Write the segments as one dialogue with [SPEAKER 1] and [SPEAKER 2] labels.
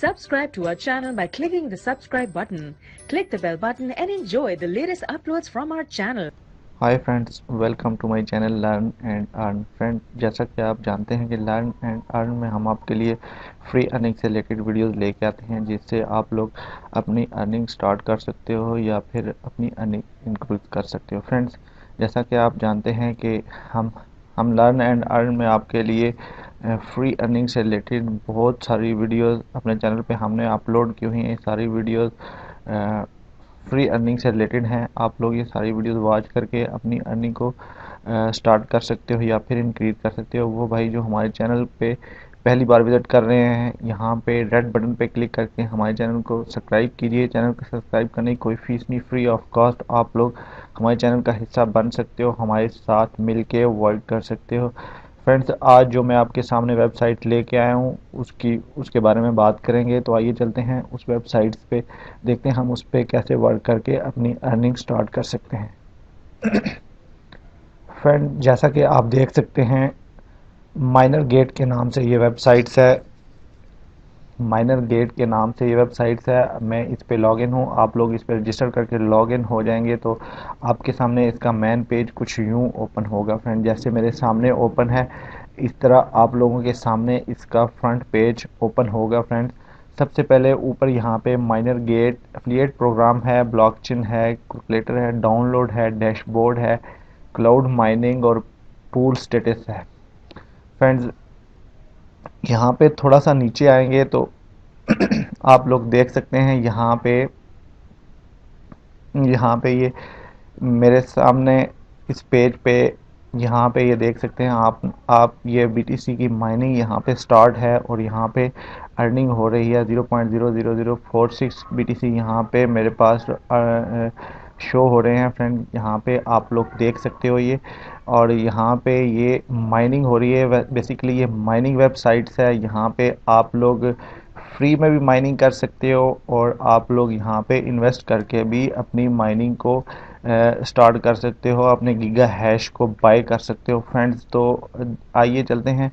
[SPEAKER 1] Subscribe to our channel by clicking the subscribe button. Click the bell button and enjoy the latest uploads from our channel.
[SPEAKER 2] Hi friends, welcome to my channel learn and earn. Friend, जैसा कि आप जानते हैं कि learn and earn में हम आपके लिए फ्री अर्निंग से रिलेटेड वीडियोस लेके आते हैं, जिससे आप लोग अपनी अर्निंग स्टार्ट कर सकते हो या फिर अपनी अर्निंग इंक्रीज कर सकते हो। फ्रेंड्स, जैसा कि आप जानते हैं कि हम लर्न एंड अर्न में आपके लिए फ्री अर्निंग से रिलेटेड बहुत सारी वीडियोस अपने चैनल पे हमने अपलोड की हुई हैं। सारी वीडियोस फ्री अर्निंग से रिलेटेड हैं। आप लोग ये सारी वीडियोस वॉच करके अपनी अर्निंग को स्टार्ट कर सकते हो या फिर इंक्रीज कर सकते हो। वो भाई जो हमारे चैनल पे पहली बार विजिट कर रहे हैं, यहाँ पे रेड बटन पे क्लिक करके हमारे चैनल को सब्सक्राइब कीजिए। चैनल को सब्सक्राइब करने की कोई फीस नहीं, फ्री ऑफ कॉस्ट आप लोग हमारे चैनल का हिस्सा बन सकते हो, हमारे साथ मिल के वर्क कर सकते हो। फ्रेंड्स, आज जो मैं आपके सामने वेबसाइट लेके आया हूँ उसके बारे में बात करेंगे। तो आइए चलते हैं उस वेबसाइट पे, देखते हैं हम उस पर कैसे वर्क करके अपनी अर्निंग स्टार्ट कर सकते हैं। फ्रेंड, जैसा कि आप देख सकते हैं, माइनर गेट के नाम से ये वेबसाइट्स है। माइनर गेट के नाम से ये वेबसाइट्स है। मैं इस पे लॉगिन हूँ। आप लोग इस पे रजिस्टर करके लॉगिन हो जाएंगे तो आपके सामने इसका मेन पेज कुछ यूँ ओपन होगा। फ्रेंड, जैसे मेरे सामने ओपन है, इस तरह आप लोगों के सामने इसका फ्रंट पेज ओपन होगा। फ्रेंड्स, सबसे पहले ऊपर यहाँ पे माइनर गेट एफिलिएट प्रोग्राम है, ब्लॉकचेन है, कैलकुलेटर है, डाउनलोड है, डैशबोर्ड है, क्लाउड माइनिंग और पूल स्टेटस है। फ्रेंड्स, यहाँ पे थोड़ा सा नीचे आएंगे तो आप लोग देख सकते हैं यहाँ पे ये मेरे सामने इस पेज पे यहाँ पे ये देख सकते हैं आप ये BTC की माइनिंग यहाँ पे स्टार्ट है और यहाँ पे अर्निंग हो रही है 0.00046 BTC यहाँ पे मेरे पास शो हो रहे हैं। फ्रेंड, यहाँ पे आप लोग देख सकते हो ये, और यहाँ पे ये माइनिंग हो रही है। बेसिकली ये माइनिंग वेबसाइट्स है। यहाँ पे आप लोग फ्री में भी माइनिंग कर सकते हो और आप लोग यहाँ पे इन्वेस्ट करके भी अपनी माइनिंग को स्टार्ट कर सकते हो, अपने गीगा हैश को बाय कर सकते हो। फ्रेंड्स, तो आइए चलते हैं,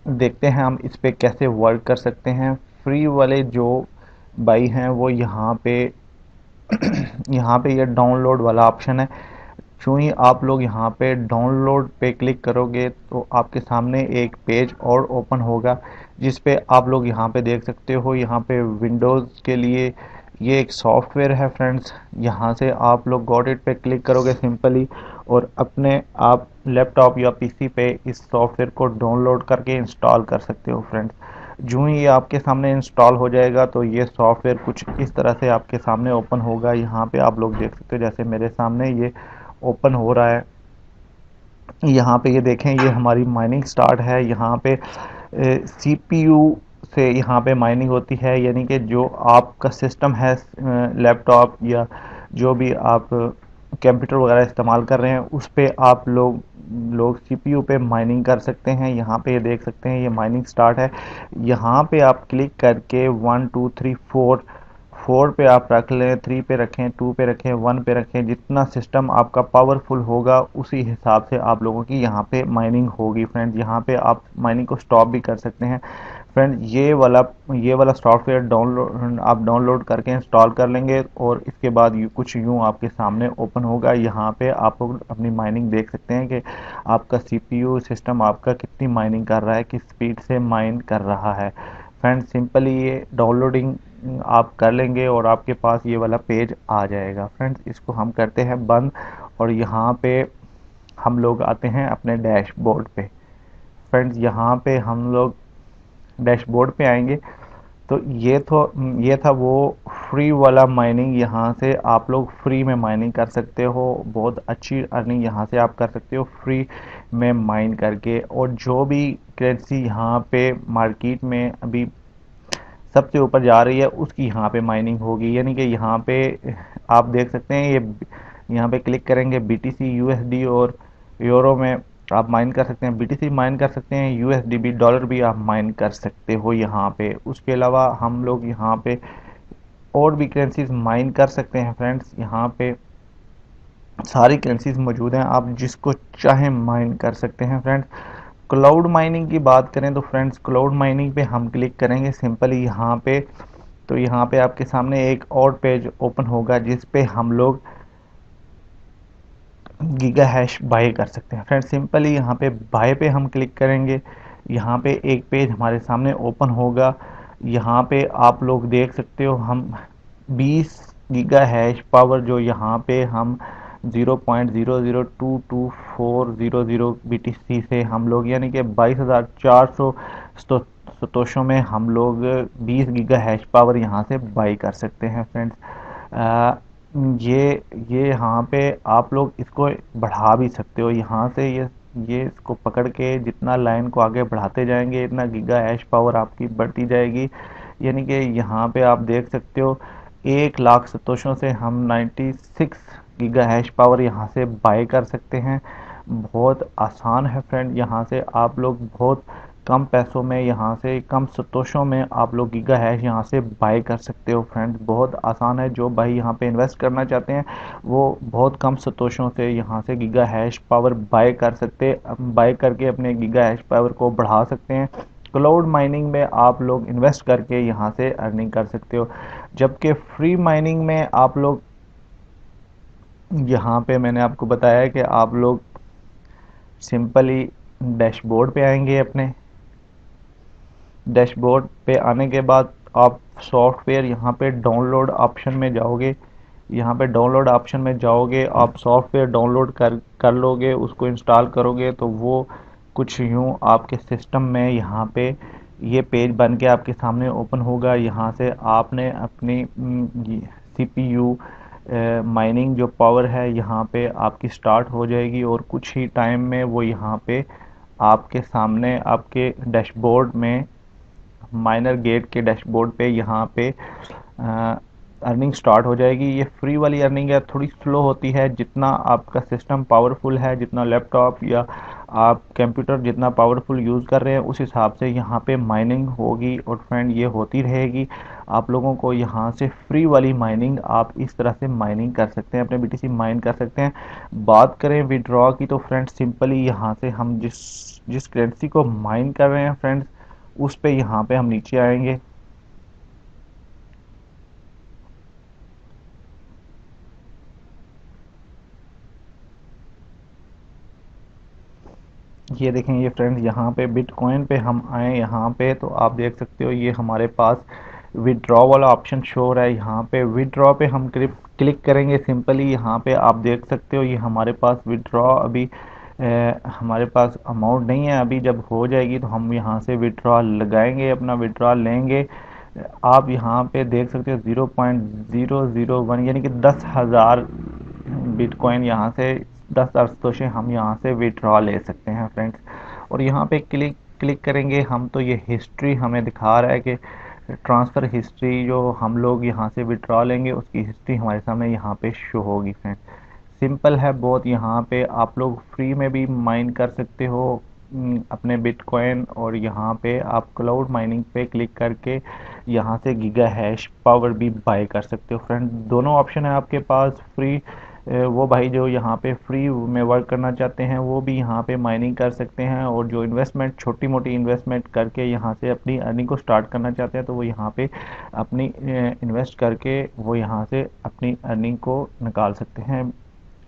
[SPEAKER 2] देखते हैं हम इस पे कैसे वर्क कर सकते हैं। फ्री वाले जो बाई हैं वो यहाँ पे यहाँ पे ये डाउनलोड वाला ऑप्शन है। जो ही आप लोग यहाँ पे डाउनलोड पे क्लिक करोगे तो आपके सामने एक पेज और ओपन होगा, जिस पे आप लोग यहाँ पे देख सकते हो। यहाँ पे विंडोज़ के लिए ये एक सॉफ्टवेयर है। फ्रेंड्स, यहाँ से आप लोग गॉट इट पे क्लिक करोगे सिंपली, और अपने आप लैपटॉप या PC पे इस सॉफ्टवेयर को डाउनलोड करके इंस्टॉल कर सकते हो। फ्रेंड्स, जो ही ये आपके सामने इंस्टॉल हो जाएगा तो ये सॉफ्टवेयर कुछ इस तरह से आपके सामने ओपन होगा। यहाँ पे आप लोग देख सकते हो, जैसे मेरे सामने ये ओपन हो रहा है। यहाँ पे ये देखें, ये हमारी माइनिंग स्टार्ट है। यहाँ पे CPU से यहाँ पे माइनिंग होती है, यानी कि जो आपका सिस्टम है, लैपटॉप या जो भी आप कंप्यूटर वगैरह इस्तेमाल कर रहे हैं, उस पे आप लोग CPU पे माइनिंग कर सकते हैं। यहाँ पे ये देख सकते हैं, ये माइनिंग स्टार्ट है। यहाँ पे आप क्लिक करके 1 2 3 4 पे आप रख लें, 3 पे रखें, 2 पे रखें, 1 पे रखें। जितना सिस्टम आपका पावरफुल होगा उसी हिसाब से आप लोगों की यहाँ पे माइनिंग होगी। फ्रेंड्स, यहाँ पे आप माइनिंग को स्टॉप भी कर सकते हैं। फ्रेंड, ये वाला सॉफ्टवेयर आप डाउनलोड करके इंस्टॉल कर लेंगे और इसके बाद कुछ यूँ आपके सामने ओपन होगा। यहाँ पे आप लोग अपनी माइनिंग देख सकते हैं कि आपका CPU सिस्टम आपका कितनी माइनिंग कर रहा है, किस स्पीड से माइन कर रहा है। फ्रेंड, सिंपली ये डाउनलोडिंग आप कर लेंगे और आपके पास ये वाला पेज आ जाएगा। फ्रेंड्स, इसको हम करते हैं बंद और यहाँ पे हम लोग आते हैं अपने डैशबोर्ड पे। फ्रेंड्स, यहाँ पे हम लोग डैशबोर्ड पे आएंगे तो ये था वो फ्री वाला माइनिंग। यहाँ से आप लोग फ्री में माइनिंग कर सकते हो, बहुत अच्छी अर्निंग यहाँ से आप कर सकते हो फ्री में माइन करके। और जो भी करेंसी यहाँ पे मार्केट में अभी सबसे ऊपर जा रही है उसकी यहाँ पे माइनिंग होगी, यानी कि यहाँ पे आप देख सकते हैं, ये यहाँ पे क्लिक करेंगे BTC USD और यूरो में आप माइन कर सकते हैं। BTC माइन कर सकते हैं, USD डॉलर भी आप माइन कर सकते हो यहाँ पे। उसके अलावा हम लोग यहाँ पे और भी करेंसीज माइन कर सकते हैं। फ्रेंड्स, यहाँ पे सारी करेंसीज मौजूद हैं, आप जिसको चाहें माइन कर सकते हैं। फ्रेंड्स, क्लाउड माइनिंग की बात करें तो फ्रेंड्स क्लाउड माइनिंग पे हम क्लिक करेंगे सिंपली यहाँ पे। तो यहाँ पे आपके सामने एक और पेज ओपन होगा जिस पे हम लोग गीगा हैश बाय कर सकते हैं। फ्रेंड्स सिंपली यहाँ पे बाय पे हम क्लिक करेंगे। यहाँ पे एक पेज हमारे सामने ओपन होगा। यहाँ पे आप लोग देख सकते हो हम 20 गीगा हैश पावर जो यहाँ पे हम 0.002240 BTC से हम लोग यानी कि 22,400 सतोशों में हम लोग 20 गीगा हैश पावर यहाँ से बाई कर सकते हैं फ्रेंड्स। ये यहाँ पे आप लोग इसको बढ़ा भी सकते हो यहाँ से। ये इसको पकड़ के जितना लाइन को आगे बढ़ाते जाएंगे इतना गीगा हैश पावर आपकी बढ़ती जाएगी। यानी कि यहाँ पे आप देख सकते हो 1 लाख सतोशों से हम 96 गीगा हैश पावर यहाँ से बाय कर सकते हैं। बहुत आसान है फ्रेंड। यहाँ से आप लोग बहुत कम पैसों में यहाँ से कम सतोशों में आप लोग गीगा हैश यहाँ से बाय कर सकते हो फ्रेंड्स। बहुत आसान है। जो भाई यहाँ पे इन्वेस्ट करना चाहते हैं वो बहुत कम सतोशों से यहाँ से गीगा हैश पावर बाय करके अपने गीगा हैश पावर को बढ़ा सकते हैं। क्लाउड माइनिंग में आप लोग इन्वेस्ट करके यहाँ से अर्निंग कर सकते हो, जबकि फ्री माइनिंग में आप लोग यहाँ पे मैंने आपको बताया है कि आप लोग सिंपली डैशबोर्ड पे आएंगे। अपने डैशबोर्ड पे आने के बाद आप सॉफ्टवेयर यहाँ पे डाउनलोड ऑप्शन में जाओगे। यहाँ पे डाउनलोड ऑप्शन में जाओगे, आप सॉफ्टवेयर डाउनलोड कर लोगे, उसको इंस्टॉल करोगे तो वो कुछ यूँ आपके सिस्टम में यहाँ पे ये पेज बन के आपके सामने ओपन होगा। यहाँ से आपने अपनी CPU माइनिंग जो पावर है यहाँ पे आपकी स्टार्ट हो जाएगी और कुछ ही टाइम में वो यहाँ पे आपके सामने आपके डैशबोर्ड में माइनर गेट के डैशबोर्ड पे यहाँ पे अर्निंग स्टार्ट हो जाएगी। ये फ्री वाली अर्निंग है, थोड़ी स्लो होती है। जितना आपका सिस्टम पावरफुल है, जितना लैपटॉप या आप कंप्यूटर जितना पावरफुल यूज़ कर रहे हैं उस हिसाब से यहाँ पे माइनिंग होगी और फ्रेंड ये होती रहेगी। आप लोगों को यहाँ से फ्री वाली माइनिंग आप इस तरह से माइनिंग कर सकते हैं, अपने BTC माइन कर सकते हैं। बात करें विड्रॉ की तो फ्रेंड्स सिंपली यहाँ से हम जिस करेंसी को माइन कर रहे हैं फ्रेंड्स उस पे यहाँ पे हम नीचे आएंगे। ये देखें ये फ्रेंड्स यहाँ पे बिटकॉइन पे हम आए। यहाँ पे तो आप देख सकते हो ये हमारे पास विड्रॉ वाला ऑप्शन शो हो रहा है। यहाँ पे विड्रॉ पे हम क्लिक करेंगे सिंपली। यहाँ पे आप देख सकते हो ये हमारे पास विड्रॉ अभी हमारे पास अमाउंट नहीं है। अभी जब हो जाएगी तो हम यहाँ से विड्रॉ लगाएंगे, अपना विड्रॉ लेंगे। आप यहाँ पे देख सकते हो 0.001 यानी कि 10,000 बिटकॉइन यहाँ से 10,000 सतोशे हम यहाँ से विड्रॉ ले सकते हैं फ्रेंड्स। और यहाँ पे क्लिक करेंगे हम तो ये हिस्ट्री हमें दिखा रहा है कि ट्रांसफ़र हिस्ट्री जो हम लोग यहाँ से विड्रॉ लेंगे उसकी हिस्ट्री हमारे सामने यहाँ पे शो होगी फ्रेंड्स। सिंपल है बहुत। यहाँ पे आप लोग फ्री में भी माइन कर सकते हो अपने बिटकॉइन और यहाँ पे आप क्लाउड माइनिंग पे क्लिक करके यहाँ से गीगा हैश पावर भी बाय कर सकते हो फ्रेंड। दोनों ऑप्शन है आपके पास। फ्री वो भाई जो यहाँ पे फ्री में वर्क करना चाहते हैं वो भी यहाँ पे माइनिंग कर सकते हैं और जो इन्वेस्टमेंट छोटी मोटी इन्वेस्टमेंट करके यहाँ से अपनी अर्निंग को स्टार्ट करना चाहते हैं तो वो यहाँ पे अपनी इन्वेस्ट करके वो यहाँ से अपनी अर्निंग को निकाल सकते हैं।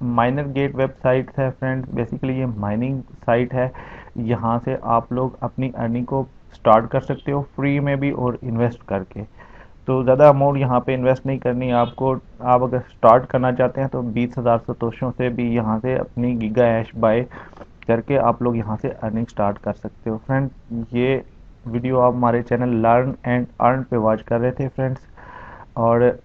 [SPEAKER 2] माइनर गेट वेबसाइट है फ्रेंड्स, बेसिकली ये माइनिंग साइट है। यहाँ से आप लोग अपनी अर्निंग को स्टार्ट कर सकते हो फ्री में भी और इन्वेस्ट करके। तो ज़्यादा अमाउंट यहाँ पे इन्वेस्ट नहीं करनी आपको। आप अगर स्टार्ट करना चाहते हैं तो 20,000 सतोशों से भी यहाँ से अपनी गीगा हैश बाय करके आप लोग यहाँ से अर्निंग स्टार्ट कर सकते हो फ्रेंड्स। ये वीडियो आप हमारे चैनल लर्न एंड अर्न पे वॉच कर रहे थे फ्रेंड्स और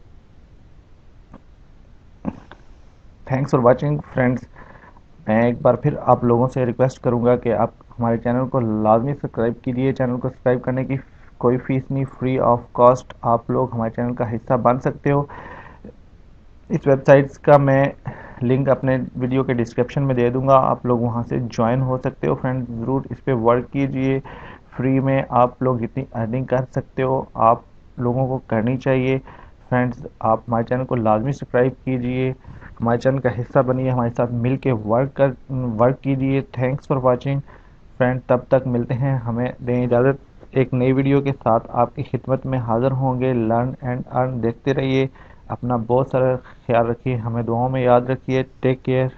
[SPEAKER 2] थैंक्स फॉर वाचिंग फ्रेंड्स। मैं एक बार फिर आप लोगों से रिक्वेस्ट करूंगा कि आप हमारे चैनल को लाजमी सब्सक्राइब कीजिए। चैनल को सब्सक्राइब करने की कोई फीस नहीं, फ्री ऑफ कॉस्ट आप लोग हमारे चैनल का हिस्सा बन सकते हो। इस वेबसाइट्स का मैं लिंक अपने वीडियो के डिस्क्रिप्शन में दे दूंगा, आप लोग वहां से ज्वाइन हो सकते हो फ्रेंड्स। ज़रूर इस पर वर्क कीजिए। फ्री में आप लोग जितनी अर्निंग कर सकते हो आप लोगों को करनी चाहिए फ्रेंड्स। आप हमारे चैनल को लाजमी सब्सक्राइब कीजिए, हमारे चैनल का हिस्सा बनिए, हमारे साथ मिल के वर्क कीजिए। थैंक्स फॉर वॉचिंग फ्रेंड, तब तक मिलते हैं, हमें दें इजाज़त। एक नई वीडियो के साथ आपकी खिदमत में हाज़िर होंगे। लर्न एंड अर्न देखते रहिए। अपना बहुत सारा ख्याल रखिए, हमें दुआओं में याद रखिए। Take care.